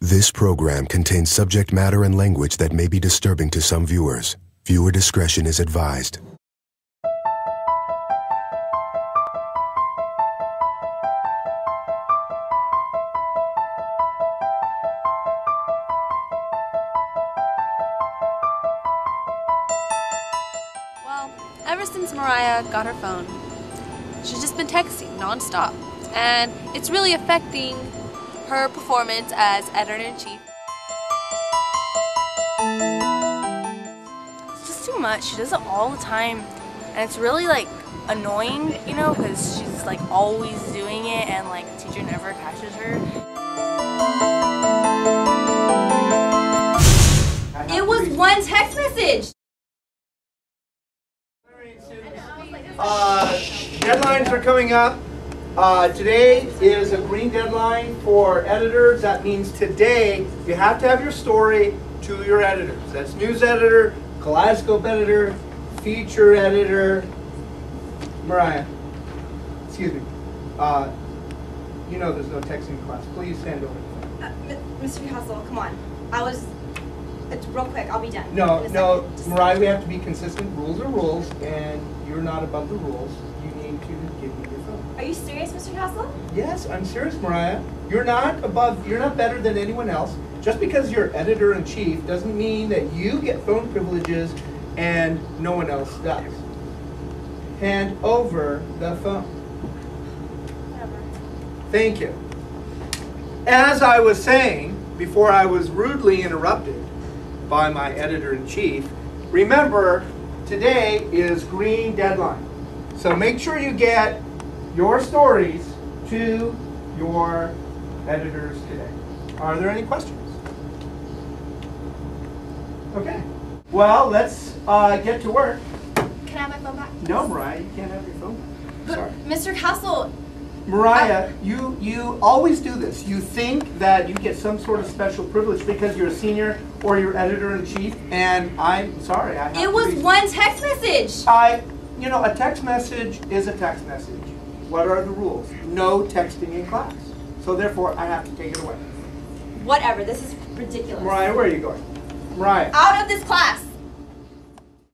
This program contains subject matter and language that may be disturbing to some viewers. Viewer discretion is advised. Well, ever since Mariah got her phone, she's just been texting non-stop, and it's really affecting her performance as editor-in-chief. It's just too much. She does it all the time, and it's really like annoying, you know, because she's like always doing it, and like the teacher never catches her. It was one text message. Deadlines are coming up. Today is a green deadline for editors. That means today you have to have your story to your editors. That's news editor, kaleidoscope editor, feature editor. Mariah, excuse me. You know there's no texting class. Please stand over. Mr. Castle, come on. It's real quick. I'll be done. No, Mariah, we have to be consistent. Rules are rules, and you're not above the rules. You need to give me your phone. Are you serious, Mr. Castle? Yes, I'm serious, Mariah. You're not better than anyone else. Just because you're editor-in-chief doesn't mean that you get phone privileges and no one else does. Hand over the phone. Whatever. Thank you. As I was saying, before I was rudely interrupted by my editor-in-chief, remember, today is green deadline. So make sure you get your stories to your editors today. Are there any questions? Okay. Well, let's get to work. Can I have my phone back? No, Mariah, you can't have your phone back. Sorry. Mr. Castle. Mariah, you always do this. You think that you get some sort of special privilege because you're a senior or you're editor-in-chief, and I'm sorry. It was one text message. You know, a text message is a text message. What are the rules? No texting in class. So therefore, I have to take it away. Whatever. This is ridiculous. Mariah, where are you going? Mariah. Out of this class.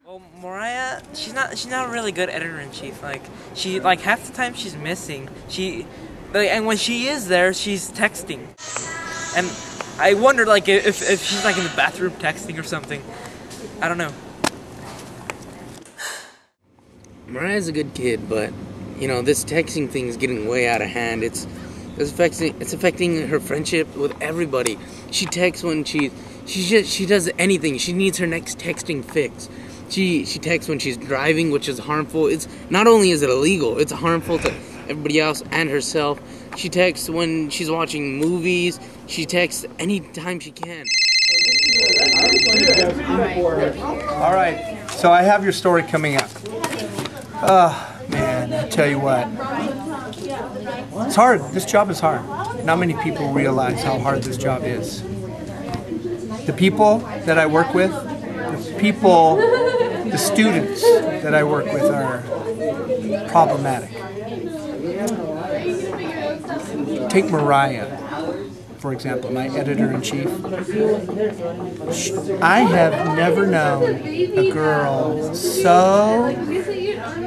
Well, Mariah, she's not a really good editor-in-chief. Like half the time she's missing. And when she is there, she's texting. And I wondered like if she's like in the bathroom texting or something. I don't know. Mariah's a good kid, but you know, this texting thing is getting way out of hand. It's affecting her friendship with everybody. She texts when she does anything. She needs her next texting fix. She texts when she's driving, which is harmful. It's not only is it illegal, it's harmful to everybody else and herself. She texts when she's watching movies. She texts anytime she can. All right. So I have your story coming up. Oh, man, I tell you what. It's hard. This job is hard. Not many people realize how hard this job is. The people that I work with, the students that I work with are problematic. Take Mariah, for example, my editor-in-chief. I have never known a girl so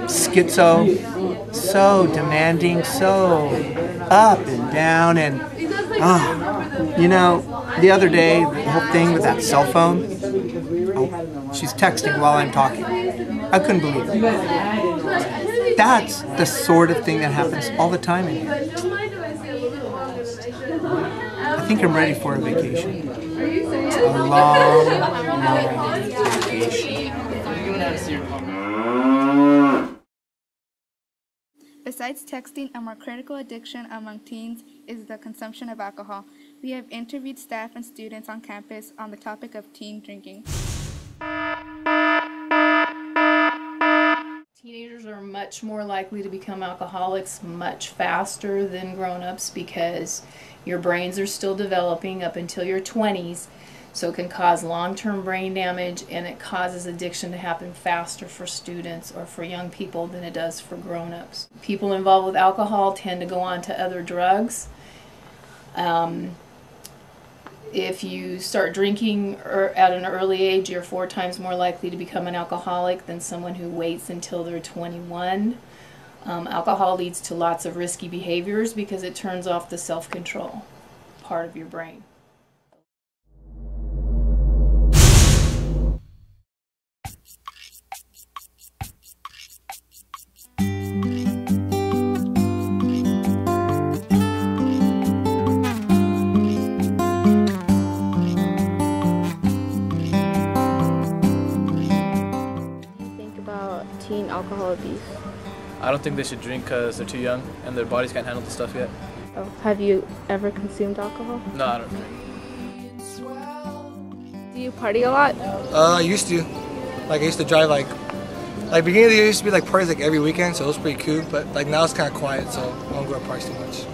schizo, so demanding, so up and down, and you know, the other day, the whole thing with that cell phone, she's texting while I'm talking. I couldn't believe it. That's the sort of thing that happens all the time in here. I think I'm ready for a vacation. A long, long vacation. Besides texting, a more critical addiction among teens is the consumption of alcohol. We have interviewed staff and students on campus on the topic of teen drinking. Teenagers are much more likely to become alcoholics much faster than grown-ups because your brains are still developing up until your 20s, so it can cause long-term brain damage, and it causes addiction to happen faster for students or for young people than it does for grown-ups. People involved with alcohol tend to go on to other drugs. If you start drinking at an early age, you're 4 times more likely to become an alcoholic than someone who waits until they're 21. Alcohol leads to lots of risky behaviors because it turns off the self-control part of your brain. Teen alcohol abuse? I don't think they should drink because they're too young and their bodies can't handle the stuff yet. Oh, have you ever consumed alcohol? No, I don't drink. Do you party a lot? I used to. Like I used to drive like beginning of the year used to be like parties like every weekend, so it was pretty cool. But like now it's kind of quiet, so I don't go to parties too much.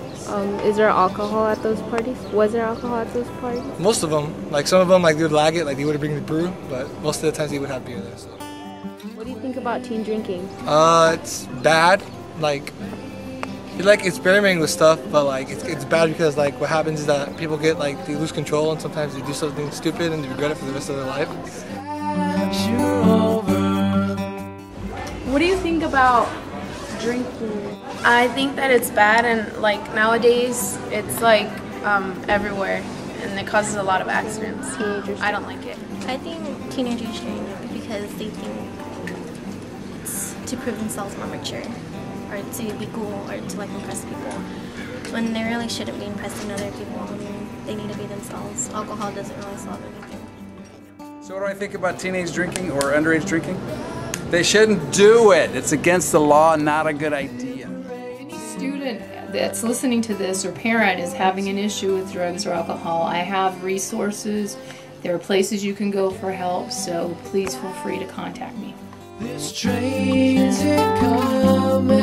Is there alcohol at those parties? Was there alcohol at those parties? Most of them, like some of them, like they would lag it, like they would bring the brew, but most of the times they would have beer there. So. What do you think about teen drinking? It's bad. Like it's experimenting with stuff, but like it's bad because like what happens is that people get like they lose control and sometimes they do something stupid and they regret it for the rest of their life. What do you think about drinking? I think that it's bad, and like nowadays it's like everywhere, and it causes a lot of accidents. Teenagers. I don't like it. I think teenagers drink because they think it's to prove themselves more mature, or to be cool, or to like impress people, when they really shouldn't be impressing other people. I mean, they need to be themselves. Alcohol doesn't really solve anything. So what do I think about teenage drinking or underage drinking? They shouldn't do it. It's against the law, not a good idea. Any student that's listening to this or parent is having an issue with drugs or alcohol, I have resources. There are places you can go for help, so please feel free to contact me. This train's coming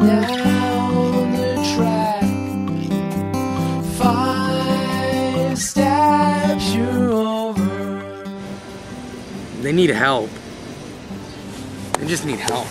down the track. 5 steps you're over. They need help. They just need help.